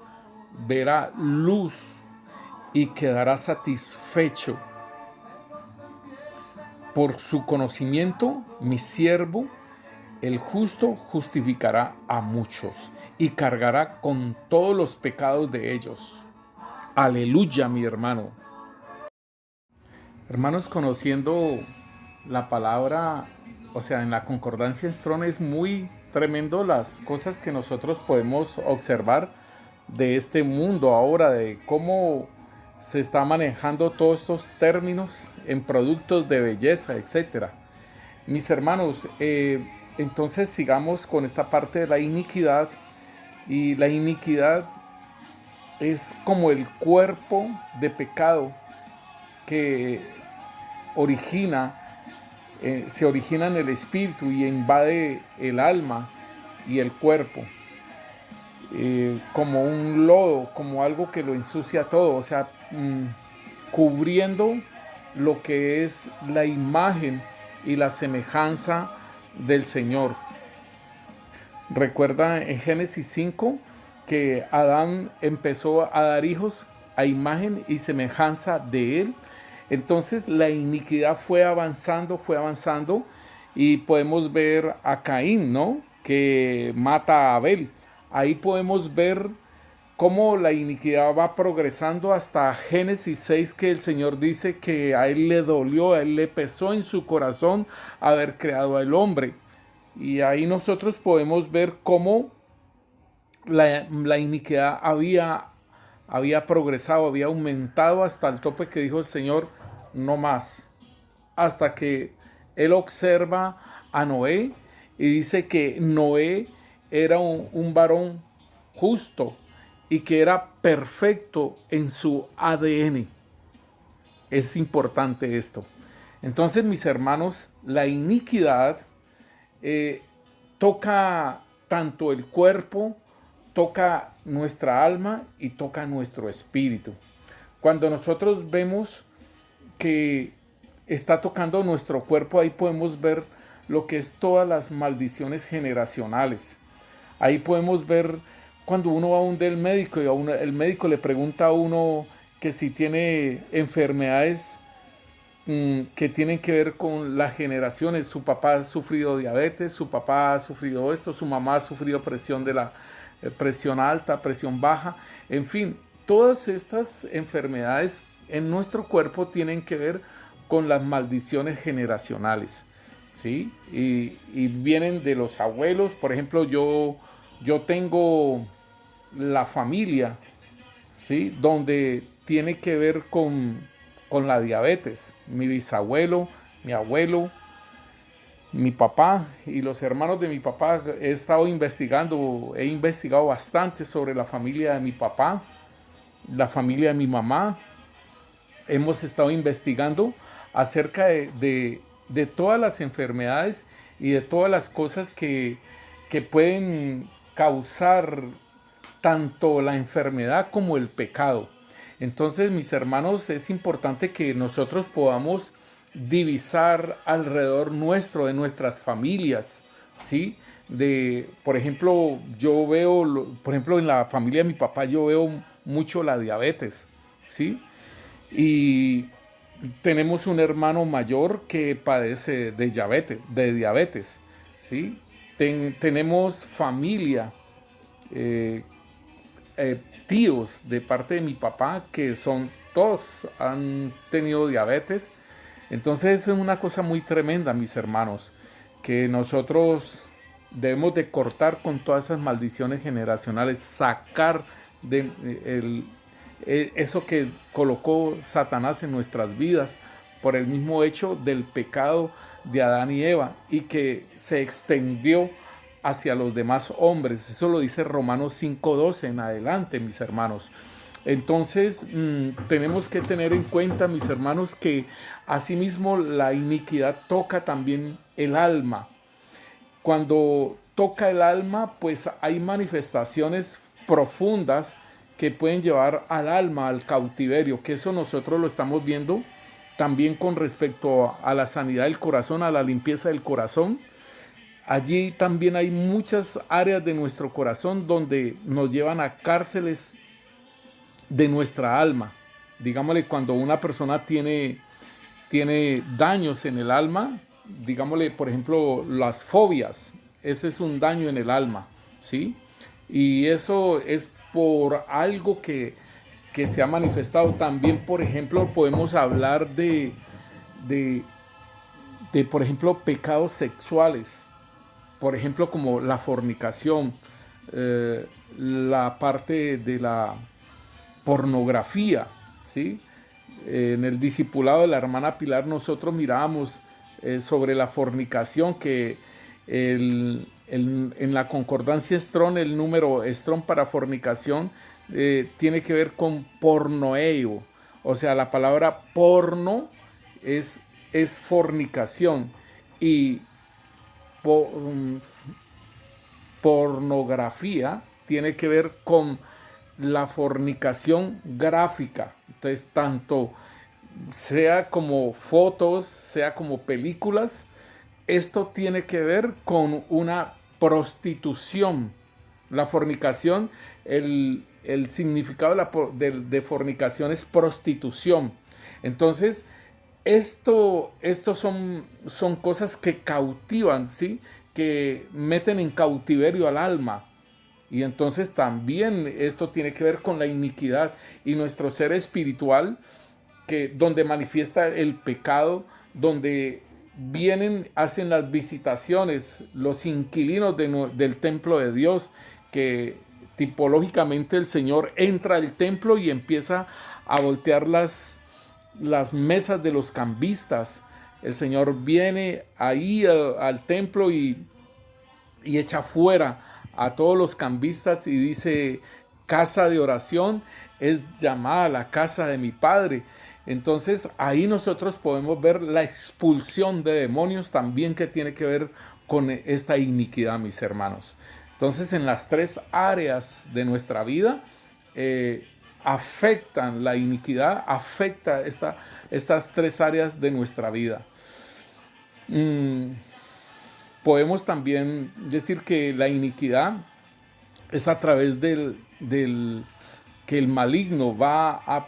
verá luz y quedará satisfecho. Por su conocimiento, mi siervo, el justo, justificará a muchos y cargará con todos los pecados de ellos. Aleluya, mi hermano. Hermanos, conociendo la palabra, o sea, en la concordancia Strong, es muy tremendo las cosas que nosotros podemos observar de este mundo ahora, de cómo se está manejando todos estos términos en productos de belleza, etcétera. Mis hermanos, entonces sigamos con esta parte de la iniquidad. Y la iniquidad es como el cuerpo de pecado que se origina en el espíritu y invade el alma y el cuerpo. Como un lodo, como algo que lo ensucia todo, o sea, cubriendo lo que es la imagen y la semejanza del Señor. Recuerda en Génesis 5 que Adán empezó a dar hijos a imagen y semejanza de él. Entonces la iniquidad fue avanzando, y podemos ver a Caín, ¿no?, que mata a Abel. Ahí podemos ver cómo la iniquidad va progresando hasta Génesis 6, que el Señor dice que a él le dolió, a él le pesó en su corazón haber creado al hombre. Y ahí nosotros podemos ver cómo la iniquidad había progresado, había aumentado hasta el tope que dijo el Señor: no más. Hasta que él observa a Noé y dice que Noé era un varón justo y que era perfecto en su ADN. Es importante esto. Entonces, mis hermanos, la iniquidad toca tanto el cuerpo, toca nuestra alma y toca nuestro espíritu. Cuando nosotros vemos que está tocando nuestro cuerpo, ahí podemos ver lo que es todas las maldiciones generacionales. Ahí podemos ver cuando uno va a un del médico y el médico le pregunta a uno que si tiene enfermedades que tienen que ver con las generaciones. Su papá ha sufrido diabetes, su papá ha sufrido esto, su mamá ha sufrido presión alta, presión baja. En fin, todas estas enfermedades en nuestro cuerpo tienen que ver con las maldiciones generacionales, ¿sí? Y vienen de los abuelos. Por ejemplo, yo tengo la familia, ¿sí? Donde tiene que ver con la diabetes. Mi bisabuelo, mi abuelo, mi papá y los hermanos de mi papá. He investigado bastante sobre la familia de mi papá, la familia de mi mamá. Hemos estado investigando acerca de todas las enfermedades y de todas las cosas que pueden causar tanto la enfermedad como el pecado. Entonces, mis hermanos, es importante que nosotros podamos divisar alrededor nuestro, de nuestras familias, ¿sí? Por ejemplo, por ejemplo, en la familia de mi papá yo veo mucho la diabetes, ¿sí? Y tenemos un hermano mayor que padece de diabetes, ¿sí? Tenemos familia, eh, tíos de parte de mi papá que todos han tenido diabetes. Entonces es una cosa muy tremenda, mis hermanos, que nosotros debemos de cortar con todas esas maldiciones generacionales, sacar eso que colocó Satanás en nuestras vidas por el mismo hecho del pecado de Adán y Eva y que se extendió hacia los demás hombres. Eso lo dice Romanos 5:12 en adelante, mis hermanos. Entonces tenemos que tener en cuenta, mis hermanos, que asimismo la iniquidad toca también el alma. Cuando toca el alma, pues hay manifestaciones profundas que pueden llevar al alma al cautiverio, que eso nosotros lo estamos viendo también con respecto a la sanidad del corazón, a la limpieza del corazón. Allí también hay muchas áreas de nuestro corazón donde nos llevan a cárceles de nuestra alma. Digámosle, cuando una persona tiene daños en el alma, digámosle, por ejemplo, las fobias, ese es un daño en el alma, ¿sí? Y eso es por algo que se ha manifestado. También, por ejemplo, podemos hablar de por ejemplo, pecados sexuales, por ejemplo, como la fornicación, la parte de la pornografía, ¿sí? En el discipulado de la hermana Pilar nosotros mirábamos sobre la fornicación, que en la concordancia Strong, el número Strong para fornicación tiene que ver con pornoeo. O sea, la palabra porno es fornicación y pornografía tiene que ver con la fornicación gráfica. Entonces, tanto sea como fotos, sea como películas, esto tiene que ver con una prostitución. La fornicación, el significado de fornicación es prostitución. Entonces, esto son cosas que cautivan, ¿sí? Que meten en cautiverio al alma. Y entonces también esto tiene que ver con la iniquidad y nuestro ser espiritual, donde manifiesta el pecado, donde hacen las visitaciones, los inquilinos del templo de Dios, que tipológicamente el Señor entra al templo y empieza a voltear las mesas de los cambistas. El Señor viene ahí al templo y echa fuera a todos los cambistas y dice: casa de oración es llamada la casa de mi Padre. Entonces ahí nosotros podemos ver la expulsión de demonios también que tiene que ver con esta iniquidad, mis hermanos. Entonces en las tres áreas de nuestra vida afectan la iniquidad, afecta estas tres áreas de nuestra vida. Podemos también decir que la iniquidad es a través del que el maligno va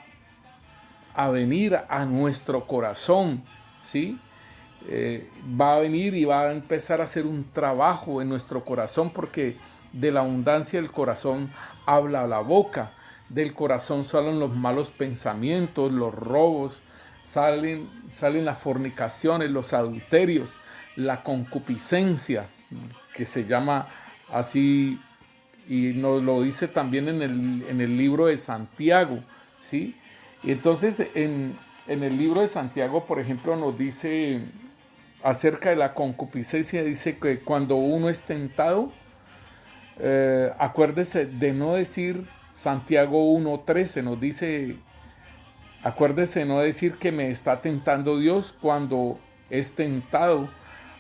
a venir a nuestro corazón, ¿sí? Va a venir y va a empezar a hacer un trabajo en nuestro corazón, porque de la abundancia del corazón habla la boca. Del corazón salen los malos pensamientos, los robos, salen las fornicaciones, los adulterios, la concupiscencia, que se llama así, y nos lo dice también en el libro de Santiago, ¿sí? Y entonces en el libro de Santiago, por ejemplo, nos dice acerca de la concupiscencia, dice que cuando uno es tentado, acuérdese de no decir, Santiago 1:13 nos dice, acuérdese de no decir que me está tentando Dios cuando es tentado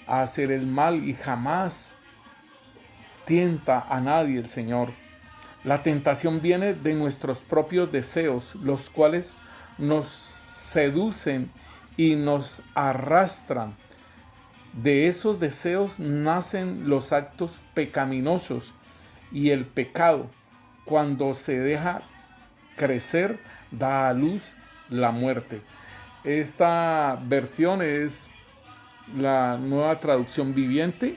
a hacer el mal, y jamás tienta a nadie el Señor. La tentación viene de nuestros propios deseos, los cuales nos seducen y nos arrastran. De esos deseos nacen los actos pecaminosos, y el pecado, cuando se deja crecer, da a luz la muerte. Esta versión es la Nueva Traducción Viviente.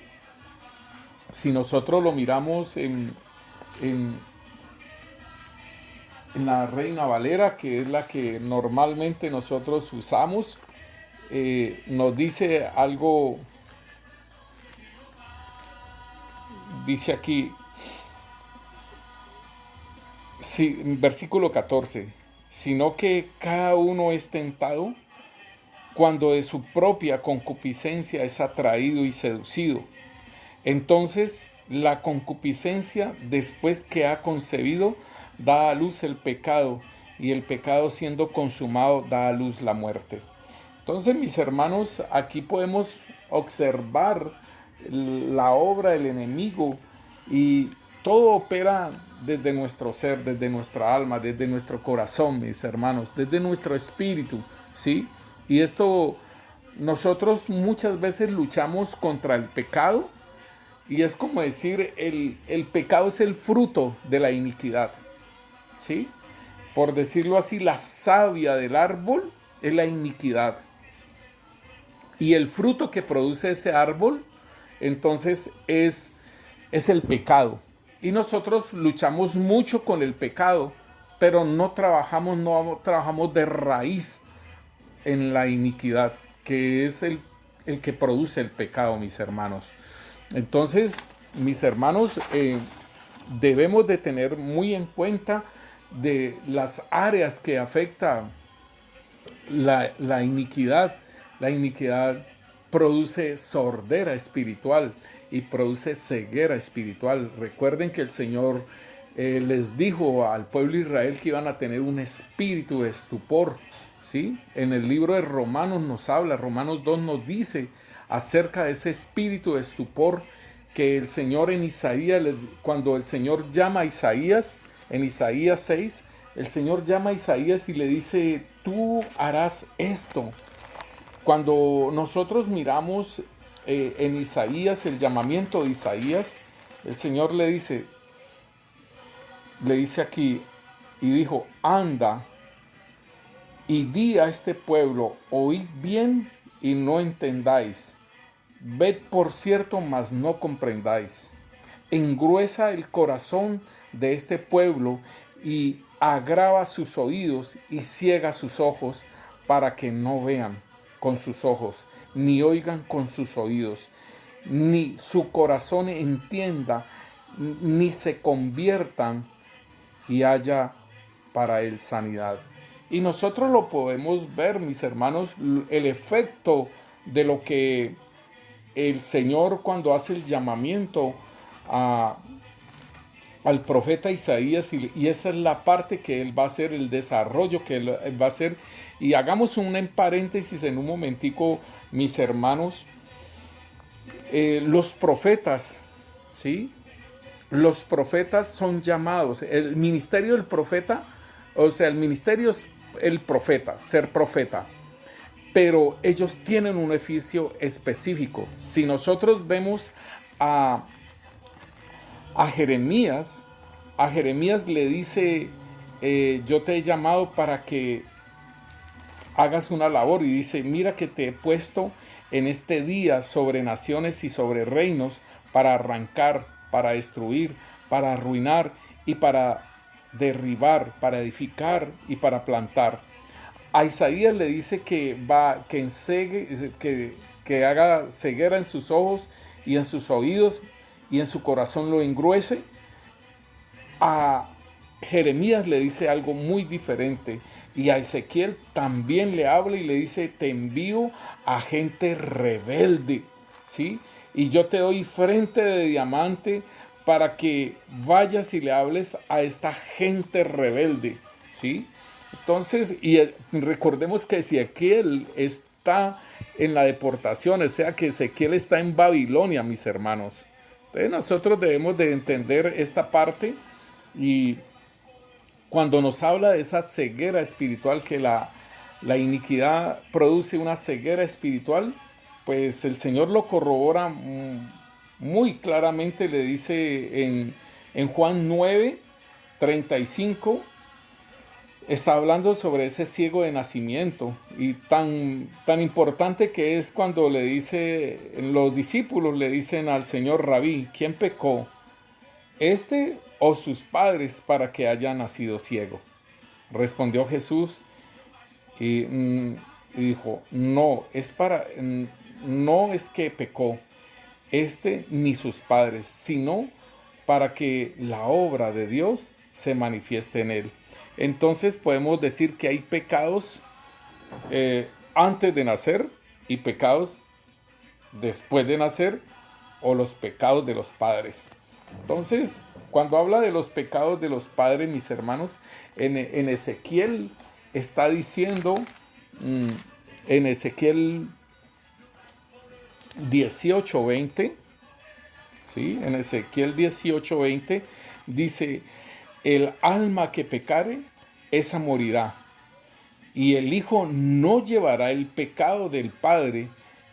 Si nosotros lo miramos en la Reina Valera, que es la que normalmente nosotros usamos, nos dice algo, dice aquí, sí, versículo 14, sino que cada uno es tentado cuando de su propia concupiscencia es atraído y seducido. Entonces la concupiscencia, después que ha concebido, da a luz el pecado, y el pecado, siendo consumado, da a luz la muerte. Entonces, mis hermanos, aquí podemos observar la obra del enemigo, y todo opera desde nuestro ser, desde nuestra alma, desde nuestro corazón, mis hermanos, desde nuestro espíritu, ¿sí? Y esto, nosotros muchas veces luchamos contra el pecado, y es como decir, el pecado es el fruto de la iniquidad, ¿sí? Por decirlo así, la savia del árbol es la iniquidad. Y el fruto que produce ese árbol, entonces, es el pecado. Y nosotros luchamos mucho con el pecado, pero no trabajamos de raíz en la iniquidad, que es el que produce el pecado, mis hermanos. Entonces, mis hermanos, debemos de tener muy en cuenta de las áreas que afecta la iniquidad. La iniquidad produce sordera espiritual y produce ceguera espiritual. Recuerden que el Señor les dijo al pueblo de Israel que iban a tener un espíritu de estupor, ¿sí? En el libro de Romanos nos habla, Romanos 2 nos dice acerca de ese espíritu de estupor que el Señor en Isaías, cuando el Señor llama a Isaías, en Isaías 6, el Señor llama a Isaías y le dice, tú harás esto. Cuando nosotros miramos en Isaías, el llamamiento de Isaías, el Señor le dice aquí, y dijo, anda y di a este pueblo, oíd bien y no entendáis, ved por cierto, mas no comprendáis. Engruesa el corazón de este pueblo y agrava sus oídos y ciega sus ojos, para que no vean con sus ojos, ni oigan con sus oídos, ni su corazón entienda, ni se conviertan y haya para él sanidad. Y nosotros lo podemos ver, mis hermanos, el efecto de lo que el Señor, cuando hace el llamamiento al profeta Isaías y esa es la parte que él va a hacer, el desarrollo que él va a hacer. Y hagamos un en paréntesis en un momentico, mis hermanos. Los profetas, ¿sí? Los profetas son llamados. El ministerio del profeta, o sea, el ministerio es el profeta, ser profeta. Pero ellos tienen un oficio específico. Si nosotros vemos a, a Jeremías, a Jeremías le dice, yo te he llamado para que hagas una labor, y dice, mira que te he puesto en este día sobre naciones y sobre reinos para arrancar, para destruir, para arruinar y para derribar, para edificar y para plantar. A Isaías le dice que haga ceguera en sus ojos y en sus oídos y en su corazón lo engruese. A Jeremías le dice algo muy diferente, y a Ezequiel también le habla y le dice, te envío a gente rebelde, ¿sí? Y yo te doy frente de diamante para que vayas y le hables a esta gente rebelde, ¿sí? Entonces, recordemos que Ezequiel está en la deportación, o sea que Ezequiel está en Babilonia, mis hermanos. Entonces nosotros debemos de entender esta parte. Y cuando nos habla de esa ceguera espiritual, que la iniquidad produce una ceguera espiritual, pues el Señor lo corrobora muy claramente, le dice en Juan 9:35, está hablando sobre ese ciego de nacimiento, y tan importante que es cuando le dice, los discípulos le dicen al Señor: Rabí, ¿quién pecó, este o sus padres, para que haya nacido ciego? Respondió Jesús y dijo, no es que pecó este ni sus padres, sino para que la obra de Dios se manifieste en él. Entonces podemos decir que hay pecados antes de nacer y pecados después de nacer, o los pecados de los padres. Entonces, cuando habla de los pecados de los padres, mis hermanos, en Ezequiel está diciendo, en Ezequiel 18:20, ¿sí? En Ezequiel 18:20 dice, el alma que pecare, esa morirá, y el hijo no llevará el pecado del padre,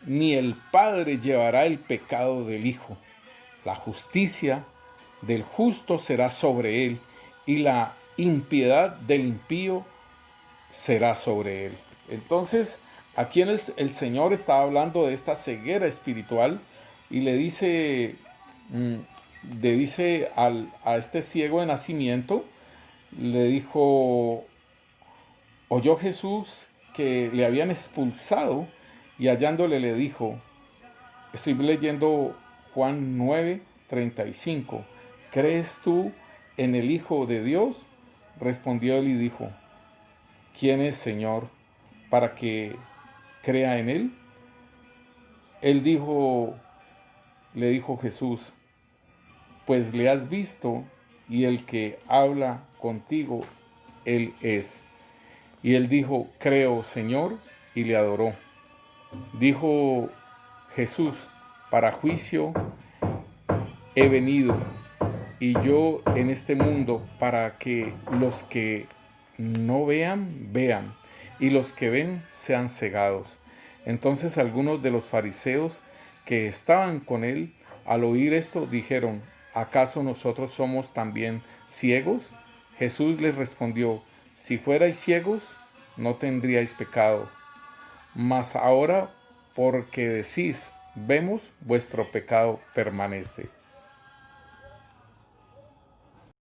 ni el padre llevará el pecado del hijo. La justicia del justo será sobre él, y la impiedad del impío será sobre él. Entonces, aquí el Señor está hablando de esta ceguera espiritual, y le dice a este ciego de nacimiento, le dijo, oyó Jesús que le habían expulsado, y hallándole le dijo, estoy leyendo Juan 9:35, ¿crees tú en el Hijo de Dios? Respondió él y dijo, ¿quién es, Señor, para que crea en él? Le dijo Jesús, pues le has visto, y el que habla contigo, él es. Y él dijo, creo, Señor, y le adoró. Dijo Jesús, para juicio he venido, y yo en este mundo, para que los que no vean, vean, y los que ven sean cegados. Entonces algunos de los fariseos que estaban con él, al oír esto, dijeron, ¿acaso nosotros somos también ciegos? Jesús les respondió, si fuerais ciegos, no tendríais pecado, mas ahora, porque decís, vemos, vuestro pecado permanece.